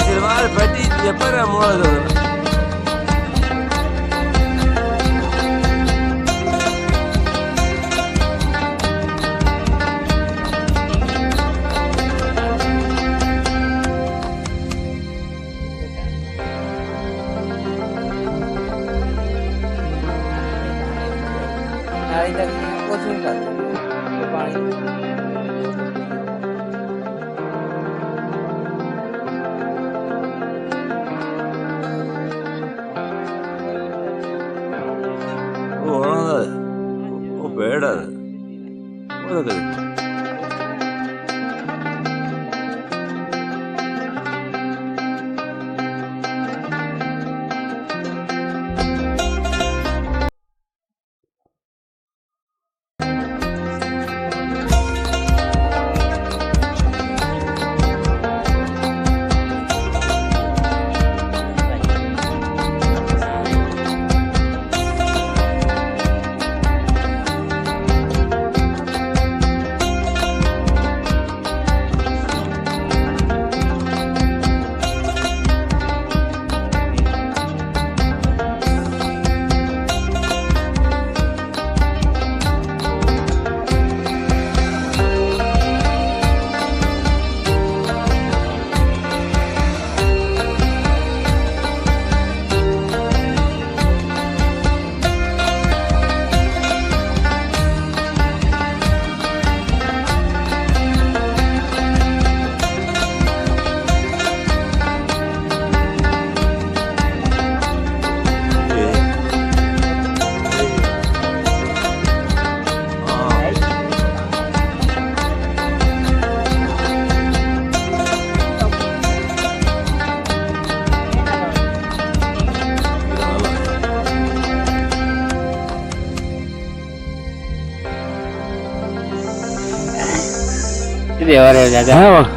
सलवार फटी थी पर मोड़ दो वो पेड़ है वो तो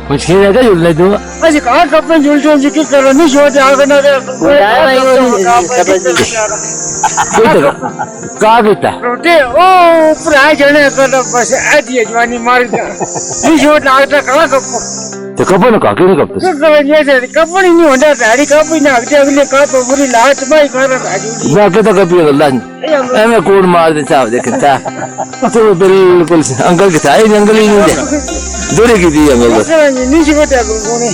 मुझे लगा झूल ले दो अजी कहाँ कपड़े झूलते हैं जिक्र करो नहीं छोड़ते आगे ना कहाँ कितना रोटे ओ ऊपर आए जाने कर बस आधी जवानी मार दिया नहीं छोड़ते आगे तक कहाँ कपड़े तो कपड़े ना काके नहीं कपड़े कपड़े नहीं ऐसे कपड़े नहीं होता साड़ी कपड़े ना आगे अगले का तो बुरी लाच भाई कर रहा है मैं कहता कभी अल्लाह मैं कोड मार दे साहब देखता तो बिल्कुल अंकल के साथ अंकल ही नहीं दे दूरी की थी अंकल नहीं छोड़ते गुने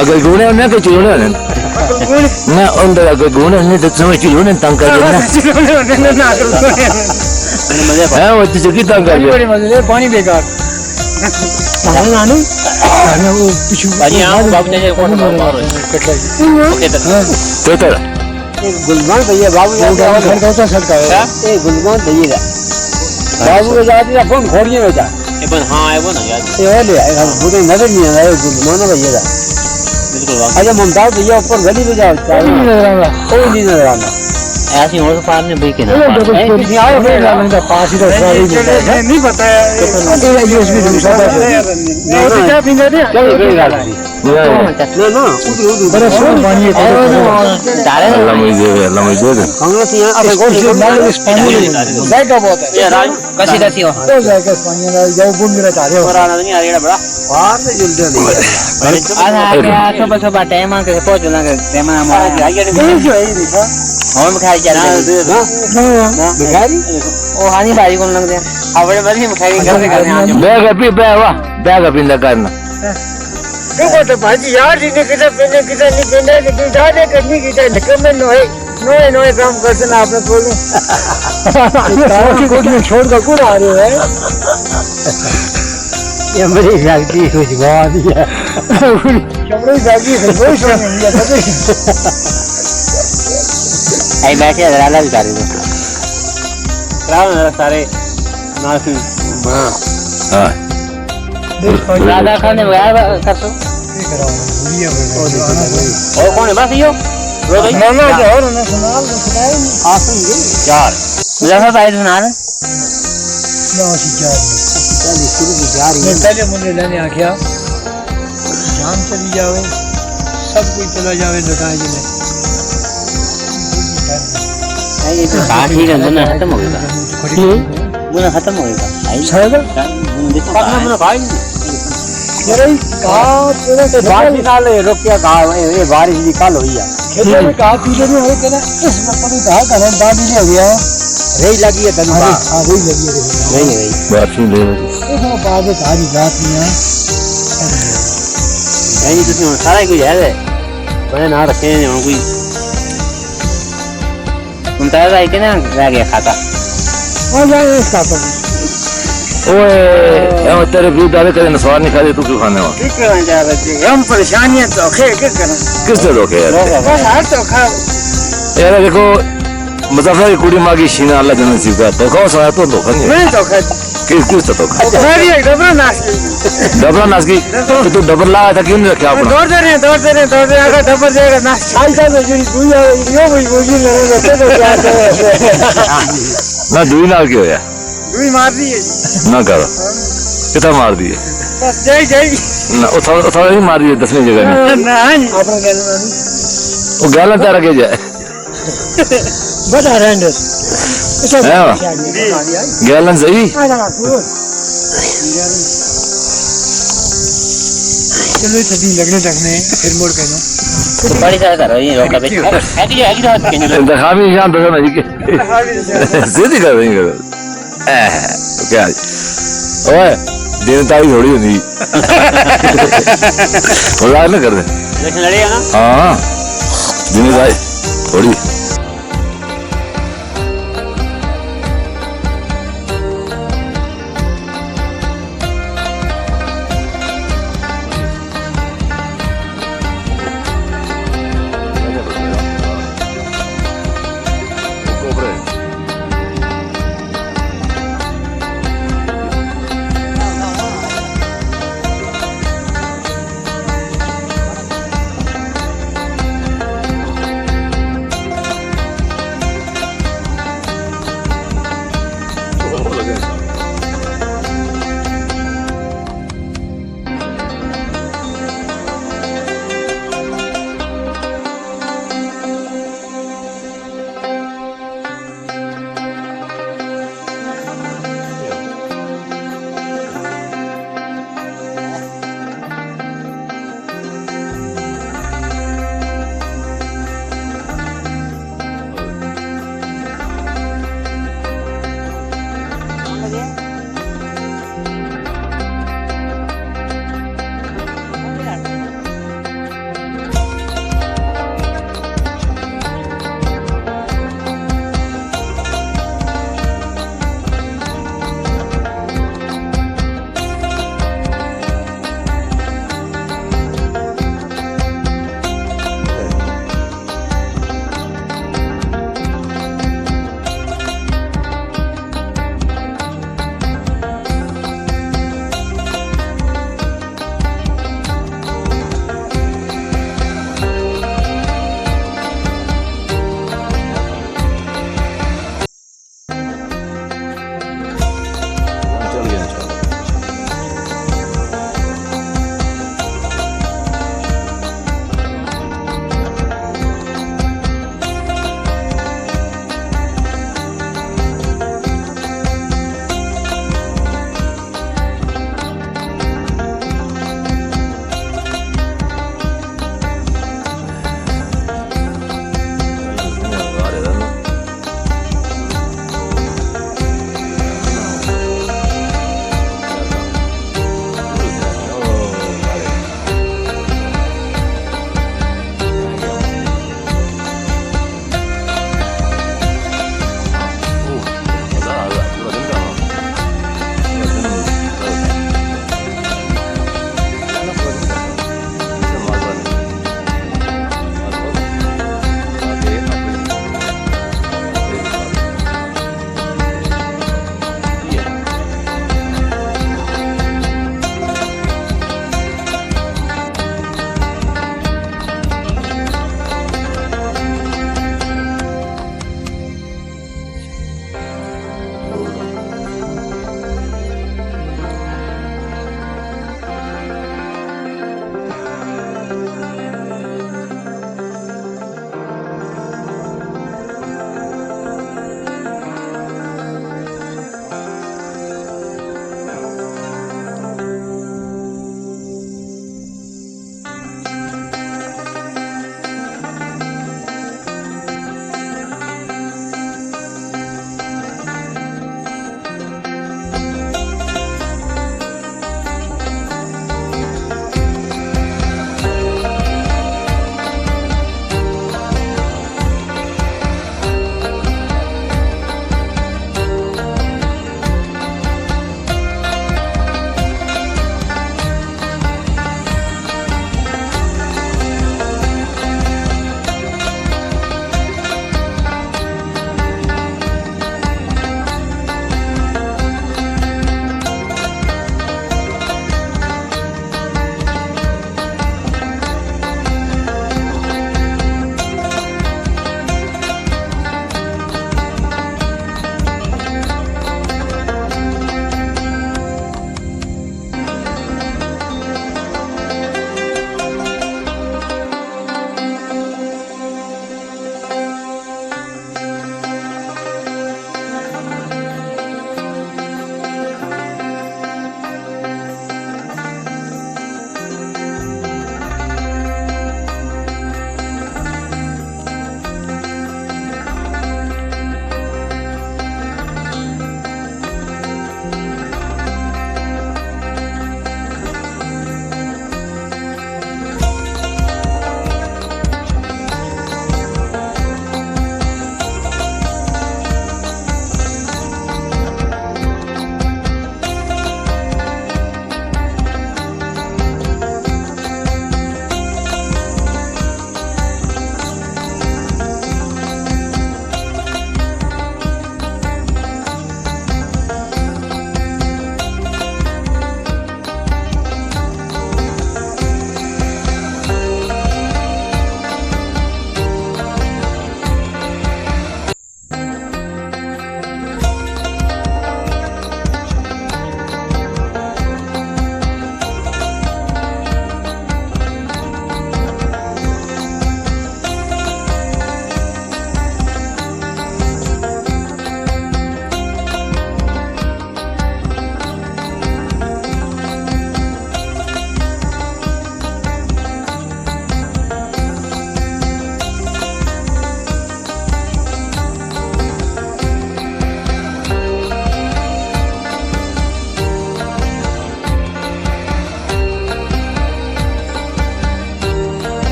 अगर गुने ना के चुने ना अंदर अगर गुने नहीं तो समझ चुने तंग कर देना है वो तो जगी तंग कर बड़ी मजे पानी बेकार नानू वो पिछु बढ़िया बाबू ने कौन मार ओके तो गुलमान भैया बाबू घर का सड़का है ए गुलमान भैया बाबू के जाती है फोन खोड़िए में जा एबन हां एबन यार ये ले हम पूरे नजर नहीं आ रहा गुलमान भैया बिल्कुल वाह अच्छा मुमताज भैया ऊपर गली में जाओ कोई नहीं नजर आ रहा कोई नहीं नजर आ रहा ऐसी और पार ने भाई के ना नहीं आए फिर का पास ही तो सारी नहीं पता है यूएसबी दूसरा नहीं क्या पिंगा दे ना बड़ा सोन पानी डाले अल्लाह मुझे दे कांग्रेस यहां अब गोल माल पानी बैठा बहुत है ये राज कसी दसी हो तो जाके पानी ना जाओ घूम मेरा चाह रहे हो पुराना नहीं आ बड़ा बाहर से जल्दी नहीं आ सुबह सुबह टाइम आ के पहुंचना के टाइम आ मार जो है देखा हम खाई जा ना बिहारी ओ हानी भाई कौन लग दे आवड़े बड़ी मिठाई घर से करने आ बैग अपनी बैग अपनी लगाना देखो तो भाजी यार जी ने किधर नहीं पेंदा कि तू जाने करनी की चाहिए धक्के में नोए काम करते ना आपने बोलूं कोट में छोड़ कर कौन आ रहे हैं ये मेरी शक्ति कुछ बहुत ही है चमड़ी शक्ति से कोई शोर नहीं है आई बैठे राला भी कर रहे राव सारे नाथ हां राधा खान ने गया कर तो और कौन है बस यो रो भाई ना और ना सुनाई आसन जी चार मुझे भाई सुना रहे ना चली शुरू की जा रही है पहले मुझे लेने आ गया शाम चली जावे सब कोई चला जावे दुकान जी में ये तो काठी का गुना खत्म हो गया गुना खत्म हो गया आई छाएगा देखो ना भाई जरा कहा तेरा बारिश नाल रोकिया कहा ये बारिश दी कल हुई है खेतों में कहा पीले नहीं हो कहना इस नपली कहा करना दादी ने हो गया रही लगी है तनु हां रही लगी है नहीं बात नहीं ले देखो बाद में सारी रात में नहीं तो सारा कुछ है बने ना रखे हैं कोई तुम ताजा है कि ना रह गया खाता आ जाए इसका तो ओए तेरे भी दावे करे नसवार नहीं खा दे तू क्यों खाने हो ठीक करना चाह रहे थे हम परेशानियां तो खे क्या करें किस तरह रोके यार बस हर तो खा यार देखो मुजफ्फर की कुड़ी मांगी शीना अल्लाह जन्नत नसीब का तो कौन सा तो धोखा नहीं नहीं तो खा किस तो धोखा हमारी एक डबरा नाश की तो तू डबल लाया था क्यों नहीं रखा अपना दौड़ते रहे अगर डबर जाएगा नाश आई था तो जुड़ी दुई यो भी बुझी लगे तो क्या ना दुई नाल क्यों है दुई मार दी है ना करो कितना मार दिए बस जय ना थोड़ा ही मार दिए 10वीं जगह में ना अपना कहना वो गाला तेरा के जाए बता रहे गैलन सही चलो सभी लगने तकने फिर मोड़ कहना बड़ी तरह करो ये रोका बेच है कि रात के नहीं दिखा भी शाम दो नहीं के सीधी कर रही करो क्या ओए दिन तारी थोड़ी होनी मजाक ना कर दे इलेक्शन लड़ेगा ना हाँ दिन तारी थोड़ी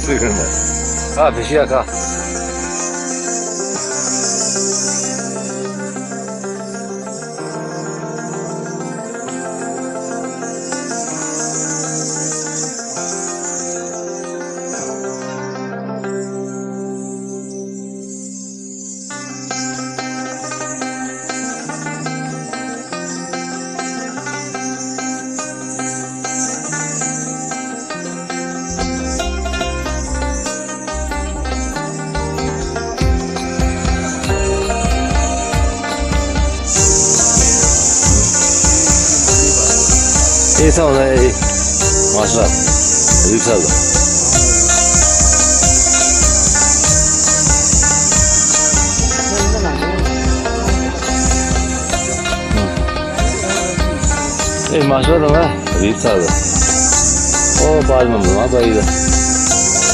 Sıkıntı. Ha bir şey ha. İyi tamam iyi. Maşallah. Yükseldi. İyi maşallah ha. Yükseldi. O bağırmam bunu ha bayıldı.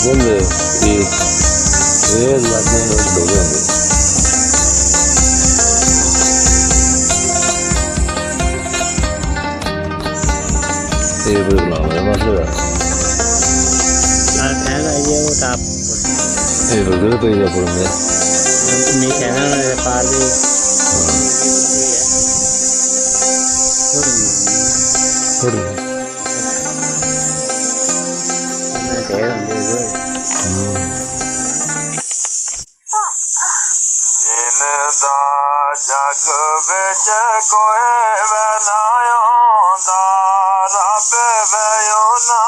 Bunu da iyi. İyi zaten doğru. ये भी बुलाओ ये मसला है कहना ये वो टाप ये बगैर तो ये बोल में नहीं कहना ना पार भी थोड़ी मैं कह रहा हूँ जिनदा जग बिच कोई बनायो दा रब वयो ना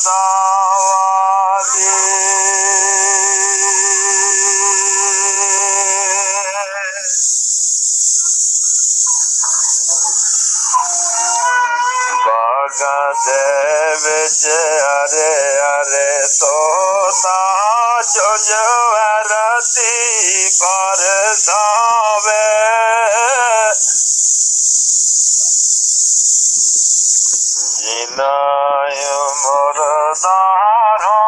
दावादी बागा दे बिच अरे अरे तोता जुजवरती बरसावे जिनाय मुरदारो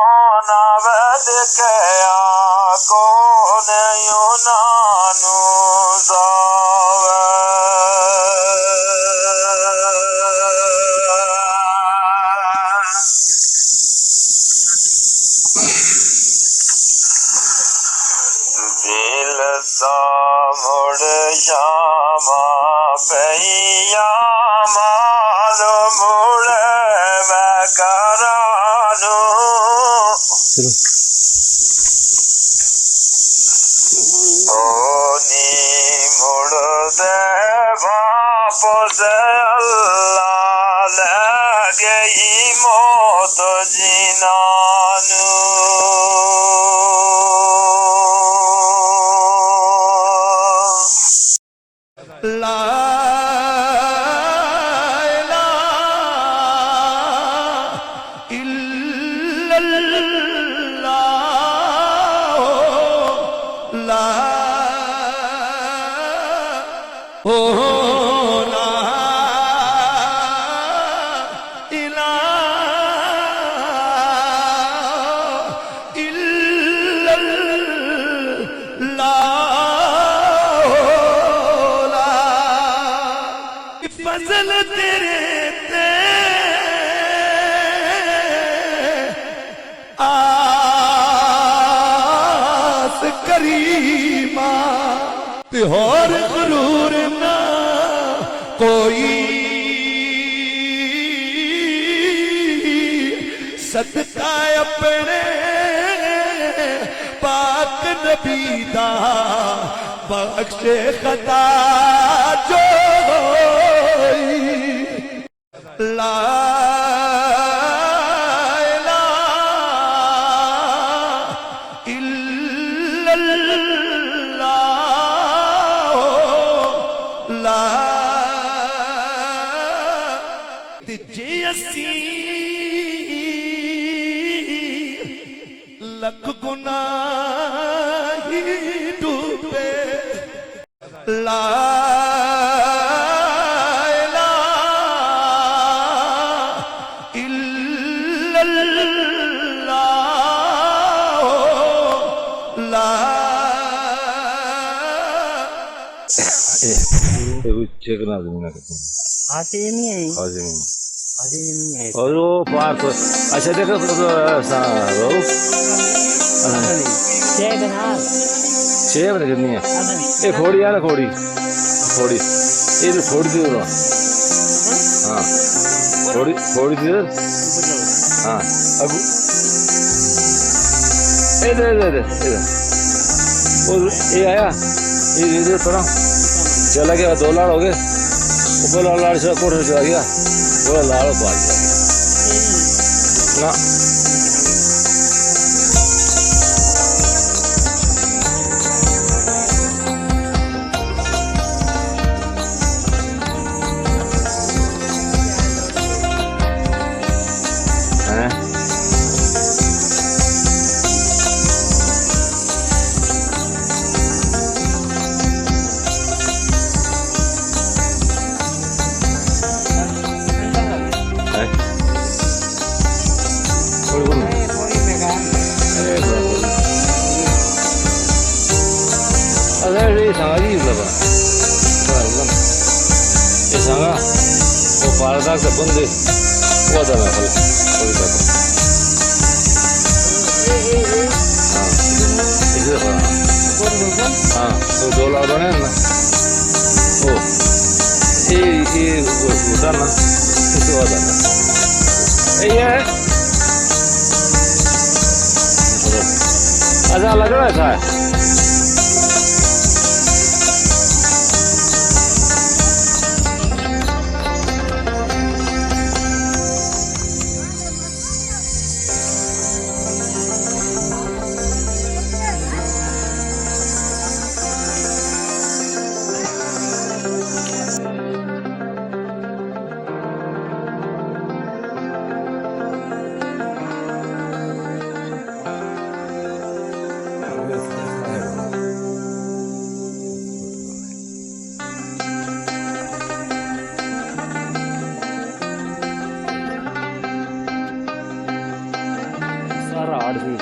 नवद के आको नयो नानु जावे दिल सा मुड़ श्यामा पैया माल मुड़े मैं करानू ओनी मुड़ दे वापस अल्लाह ले गई मौत जिनानू ला फजल तेरे ते आस करीमा ते होर गुरूर ना कोई सदका अपने पाक नबी दा बख्शे खता जो ला लख गुना ही डूबे ला ये कुछ चेक ना देना कहते हैं हाथ ये नहीं है खाजे में और वो पार तो अच्छा देखो तो रोहू छः बने कितनी है ये खोड़ी है ना खोड़ी खोड़ी ये तो खोड़ी थी उधर हाँ खोड़ी खोड़ी थी उधर हाँ अब इधर इधर इधर और ये आया ये इधर थोड़ा चला गया 2 लाड़ हो गए ऊपर लाड़ से कोठ चला गया वो लाड़ पार गया ना वो पारदा से बंद हुआ था मैं फल थोड़ी तक हाँ इसे हाँ तो 2 लाख बने ना ओ ये होता ना इसे होता ना ये है अच्छा लग रहा था सारा 8 फीट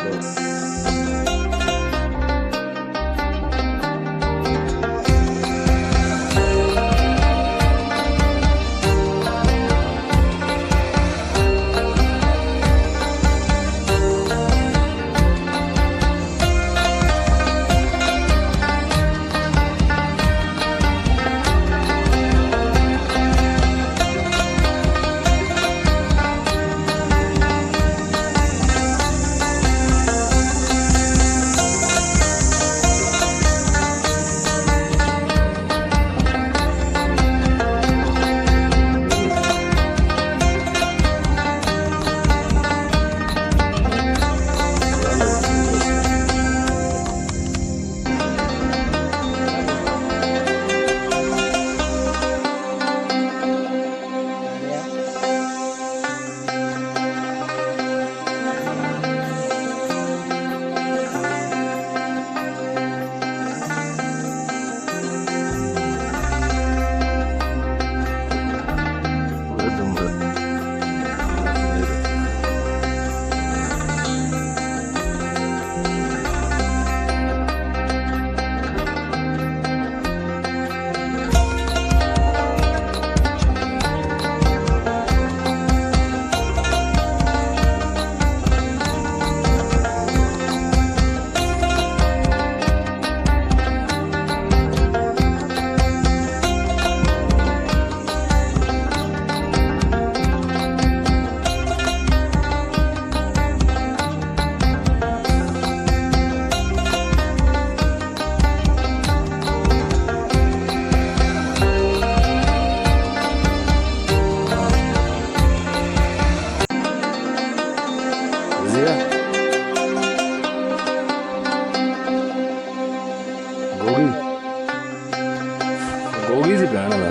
गोगी से प्याना है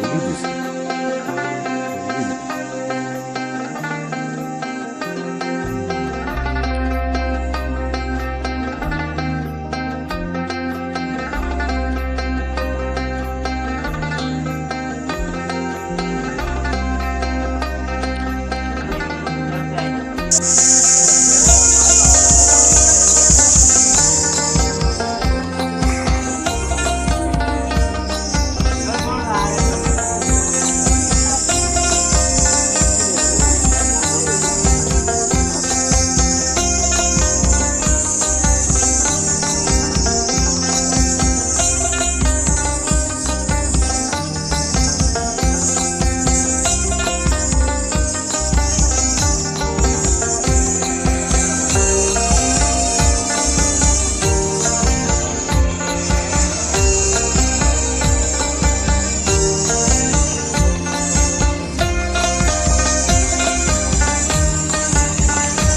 गोगी से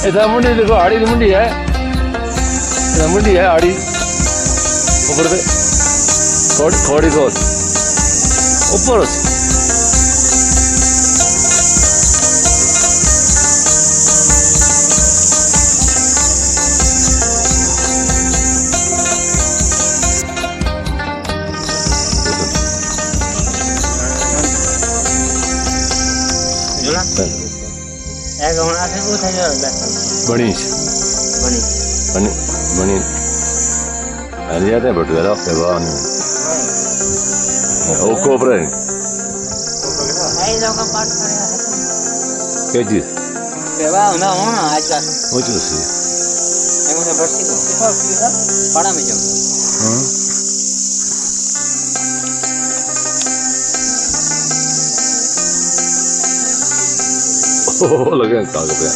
इधर मुंडी देखो, आड़ी की मुंडी है, इधर मुंडी है आड़ी ऊपर से खोड़ी को ऊपर से एक होना से वो था जो बनी बनी बनी बनी अरे यार बट गया पे बानी ओ कोबरे आई लोग का पाठ करे के चीज सेवा होना होना आज का वो चीज से एक मुझे बर्सी को पड़ा में जाओ हां ओ लगे काग पे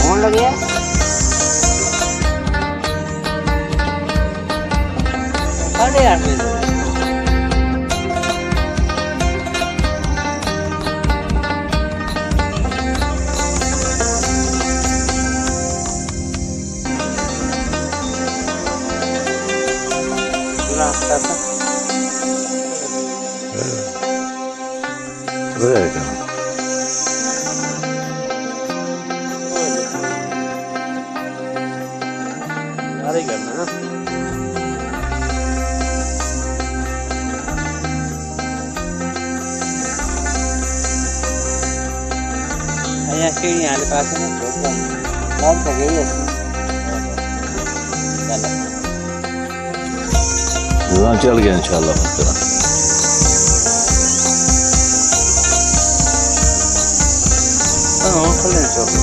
कौन लगे साढ़े 8 बजे सीढ़ी आने पास है ना बहुत तो गई है चल गया इंशाल्लाह तेरा हां खोलने चलो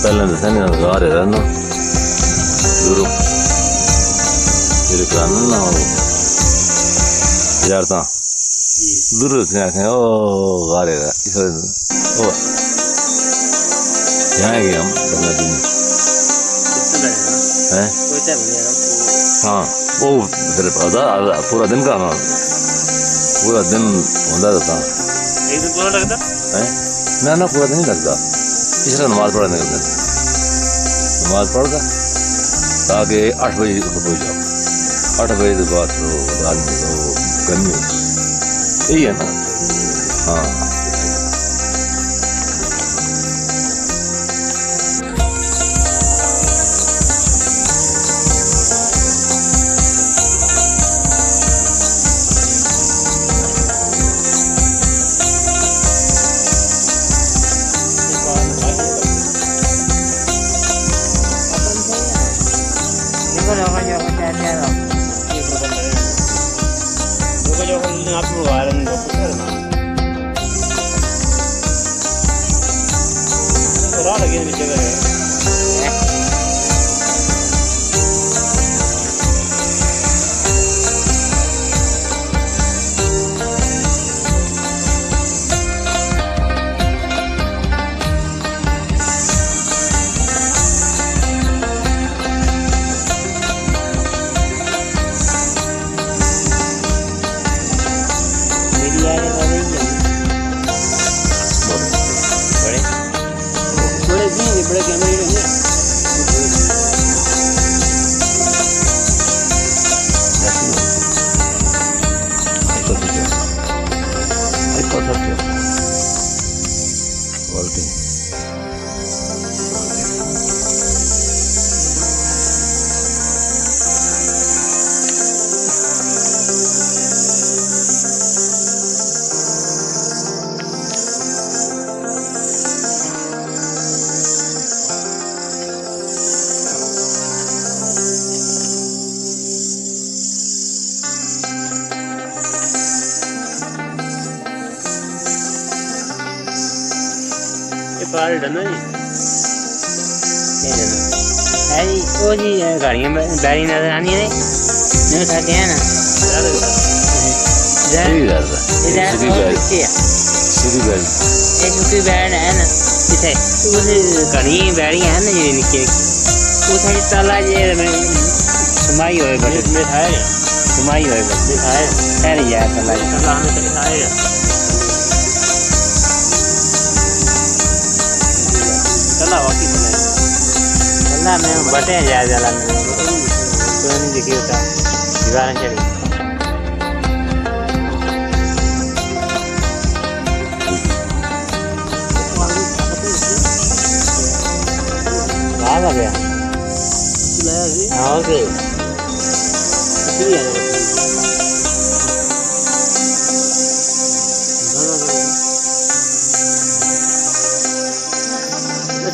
पहले तो सनी गारे रहना दूर फिर करना ना हो यार ता दूर से आके ओ गारे इस ओ यहाँ गए हम पहले दिन हैं हाँ वो फिर पता पूरा दिन का ना पूरा दिन होता था एक दिन पूरा लगता है ना पूरा दिन नहीं लगता इसलिए नमाज पढ़ने निकलते नमाज पढ़कर ताकि 8 बजे पहुँच जाओ 8 बजे के बाद तो गर्मी यही है ना हाँ बड़े कैमरे पार डनो जी ये डनो है जी वो जी गाड़ियां बैरी नजर आनी है नहीं उठा के है ना सही बात है इधर सुखी और बैल पीछे है सुखी बैल ये सुखी बैड है ना इथे उस घनी बैरी है ना जी निके वो थोड़ी तला जे समाई होए बड़े में खाए समाई होए बड़े खाए है नहीं यार तला हमें तो खाए तला वाकी तला में बटे जा जाला में तो नहीं दिखी होता दीवार चढ़ी आ गया हाँ ओके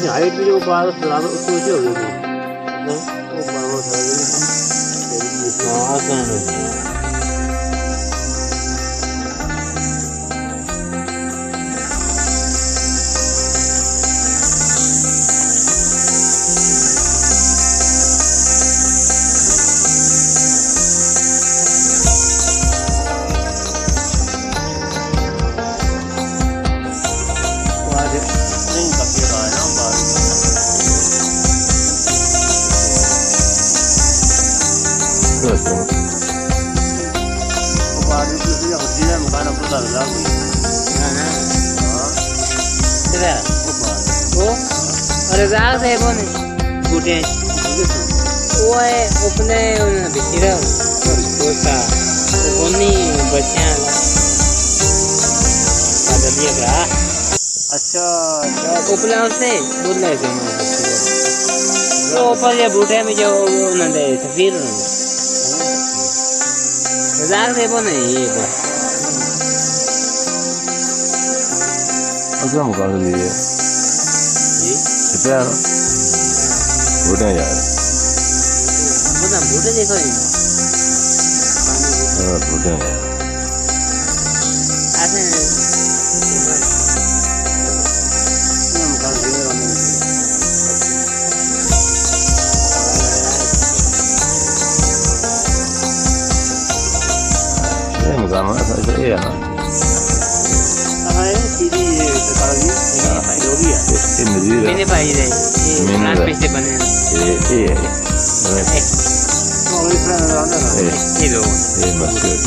हाइट भी जो बाल बराबर उसको ऊंची हो गई वो बराबर था हाँ कहाँ रजाक है वो नहीं बूटे वो है अपने बिचरा उसका बोनी बच्चा बदलिए करा अच्छा उपला से बोलने से तो ऊपर ये बूटे में जो नंदे सफीर रजाक है वो नहीं ये अच्छा मुकाबले ये कितना बूटे जा रहे बूटे देखो बूटे मुकाम ये है ना मैंने भाई रे ये नाम पैसे बने ये लो ये मस्जिद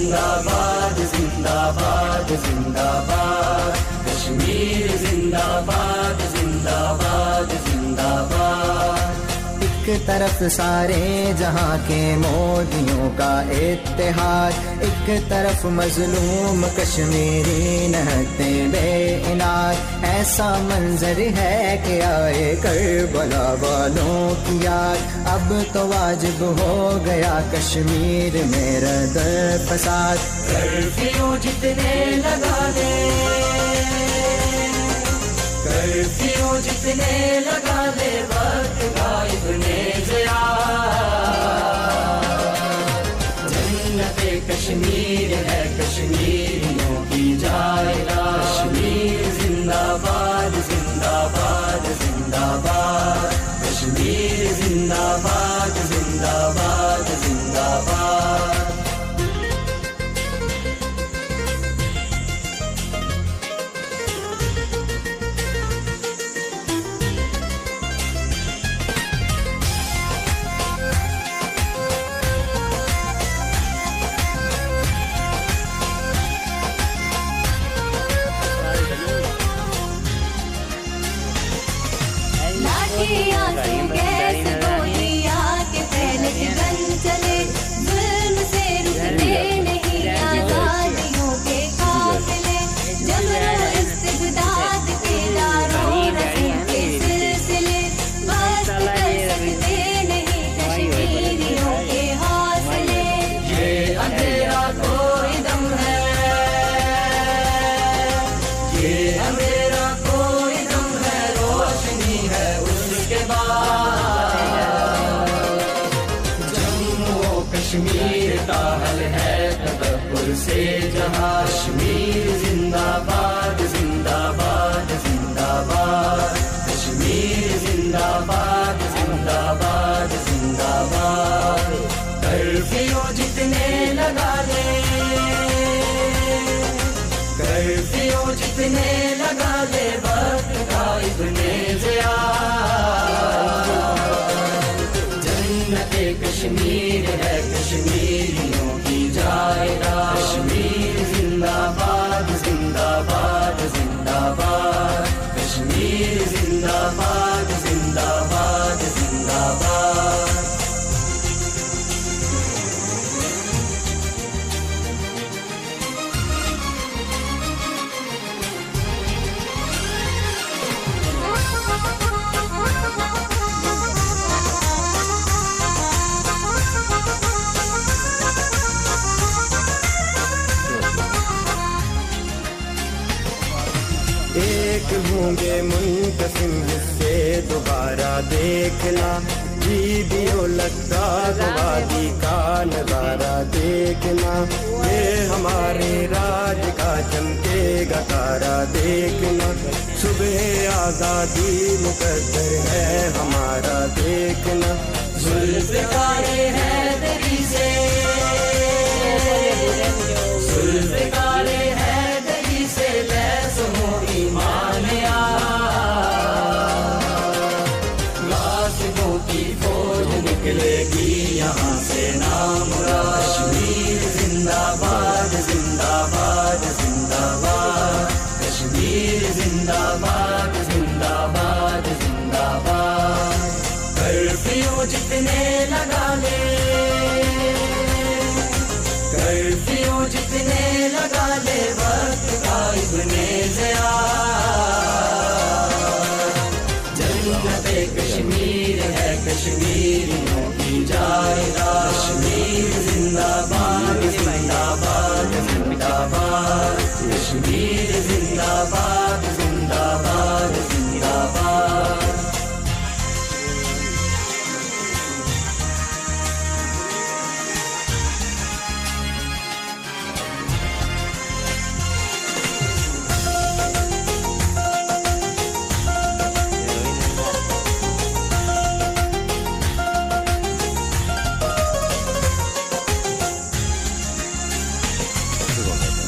जिंदाबाद जिंदाबाद जिंदाबाद, कश्मीर जिंदाबाद जिंदाबाद जिंदाबाद। एक तरफ सारे जहां के मोदियों का इत्तेहाद, एक तरफ मजलूम कश्मीरी नहते बेइनाद। ऐसा मंजर है कि आए करबला वालों की याद। अब तो वाजिब हो गया कश्मीर में रद फसाद। कर्फ्यू जितने लगा दे, कर्फ्यू जितने लगा दे, वक्त गायब ने जया। जन्नते कश्मीर है कश्मीरियों की जायरा। कश्मीर जिंदाबाद जिंदाबाद जिंदाबाद, कश्मीर जिंदाबाद जिंदाबाद जिंदाबाद। कश्मीर का हल है तदब्बुर से जहां। कश्मीर जिंदाबाद जिंदाबाद जिंदाबाद, कश्मीर जिंदाबाद जिंदाबाद जिंदाबाद। कर्फ्यू जितने लगा दे, कर्फ्यू जितने लगा दे, वक्त गायब ने जया। जन्नते कश्मीर है कश्मीरियों की जायरा। कश्मीर जिंदाबाद जिंदाबाद जिंदाबाद, कश्मीर जिंदाबाद जिंदाबाद जिंदाबाद। एक होंगे मुनकसिम हिस्से दोबारा देखना। दीदियों लगता वादी का नजारा देखना। ये हमारे राज का चमकेगा तारा देखना। सुबह आजादी मुकद्दर है हमारा देखना। जुल्फ़िकारे हैदरी से, जुल्फ़िकारे हैदरी से लैस हो ईमान गासिबों की फौज निकलेगी यहाँ से नाम। कश्मीर जिंदाबाद जिंदाबाद जिंदाबाद, कश्मीर जिंदाबाद जिंदाबाद जिंदाबाद। कर्फ्यू जितने लगा ले, कर्फ्यू जितने लगा ले, वक्त गायब ने जया। जन्नते कश्मीर है कश्मीरियों की जायरा। कश्मीर जिंदाबाद जिंदाबाद जिंदाबाद, कश्मीर जिंदाबाद जिंदाबाद जिंदाबाद।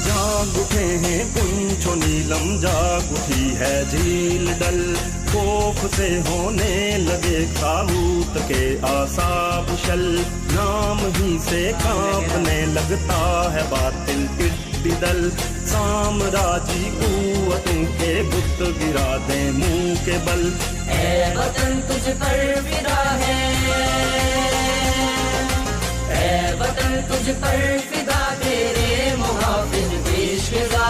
जाग उठे हैं पुंछ नीलम, जाग उठी है झील डल। खौफ से होने लगे ताबूत के आसाब शल, नाम ही से कांपने लगता है बातिल टिड्डी दल। साम्राज्य कुव्वतों के बुत गिरा दे मुंह के बल। ऐ वतन तुझ पर फिदा है, ऐ वतन तुझ पर फिदा, तेरे मुहाफिज पेशवेगार।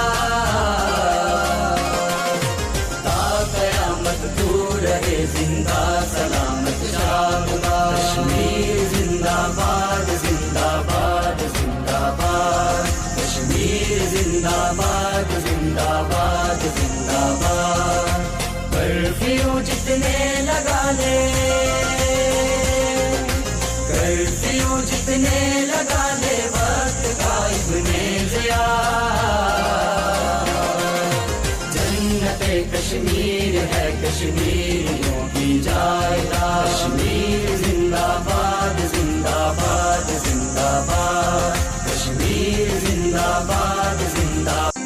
ता कयामत तू रहे जिंदा सलामत शाबाद। कश्मीर जिंदाबाद जिंदाबाद जिंदाबाद, कश्मीर जिंदाबाद जिंदाबाद जिंदाबाद। कर्फ्यू जितने लगा ले, कर्फ्यू जितने लगा ले, वक्त का इब्ने ज़िया। जन्नते कश्मीर है कश्मीरियों की जायदाद। कश्मीर जिंदाबाद जिंदाबाद जिंदाबाद, कश्मीर जिंदाबाद जिंदाबाद।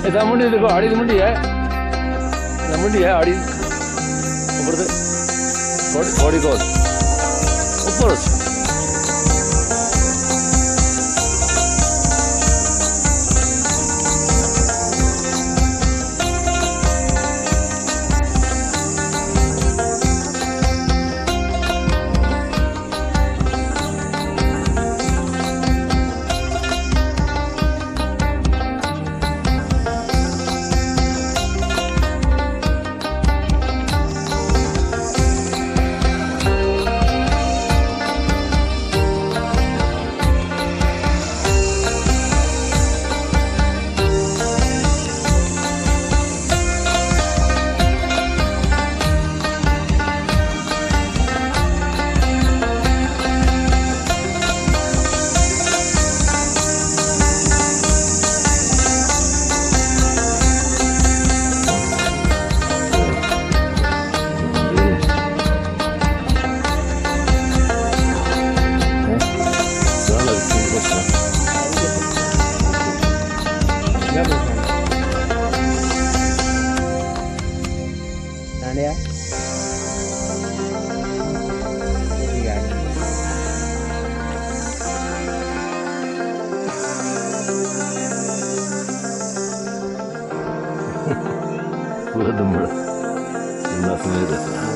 इतना मुंडी देखो, आड़ी मुंडी है, मुंडी है आड़ी ऊपर से थोड़ी को ऊपर पूरा दम्बड़ में रहता है।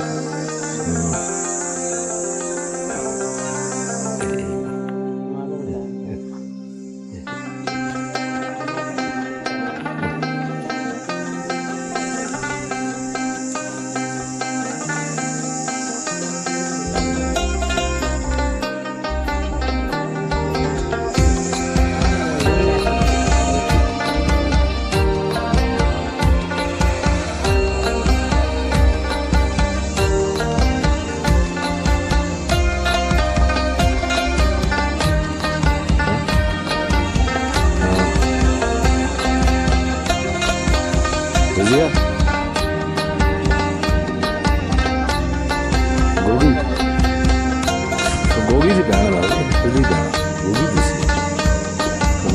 भैया गोगी तो गोगी से कहना रहा है, गोगी किसी गोगी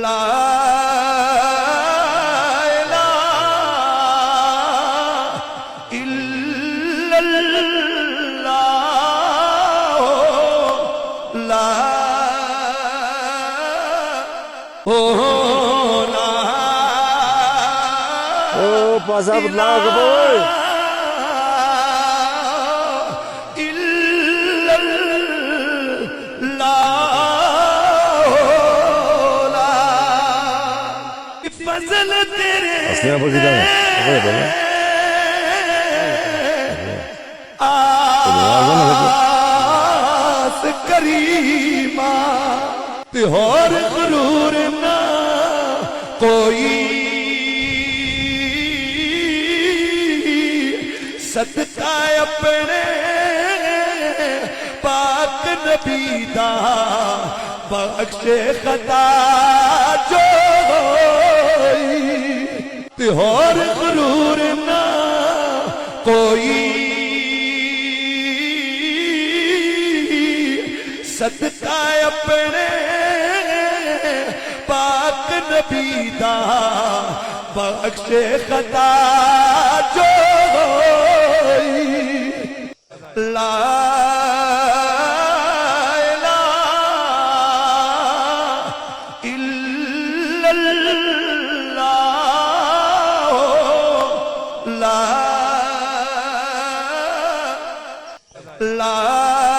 ला पासा बदला कबोल फजल तेरे असलियां पर किधर है बोले आस करीमा त्योहार गुरूर ना कोई सदका अपने पाक नबी दा बख्शे खता जो त्योहार गुरूर ना कोई सदका अपने पाक नबी दा बख्शे खता जो ला ला